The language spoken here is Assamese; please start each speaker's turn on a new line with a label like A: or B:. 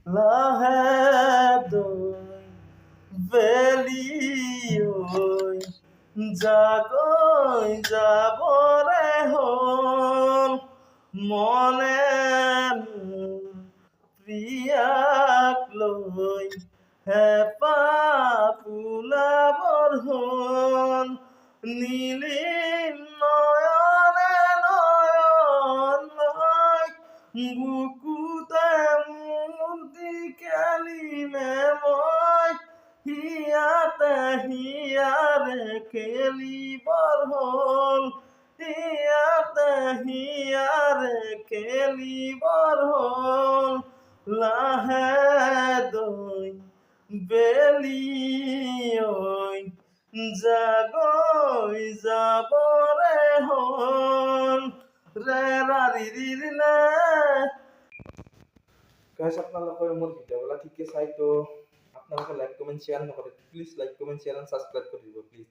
A: লাহে দৈ বেলি ঐ জাগৈ যাবৰে হ'ল মনে মোৰ প্ৰিয়াক লৈ হেঁপাহ ফুলাবৰ হ'ল নীলিম নয়নে নয়ন লৈ বুকুতে মূৰ্তি খেলিমে মই হিয়াৰে খেলিবৰ হ'ল হিয়াৰে খেলিবৰ হ'ল লাহে দৈ বেলি ঐ জাগৈ যাবৰে হ'ল ৰে ৰাৰি ৰিৰিলে। গাইজ আপোনালোকে মোৰ ভিডিঅ'বিলাক ঠিকে চাই তো আপোনালোকে লাইক কমেণ্ট শ্বেয়াৰ নকৰে, please like comment share and subscribe কৰি দিব প্লিজ।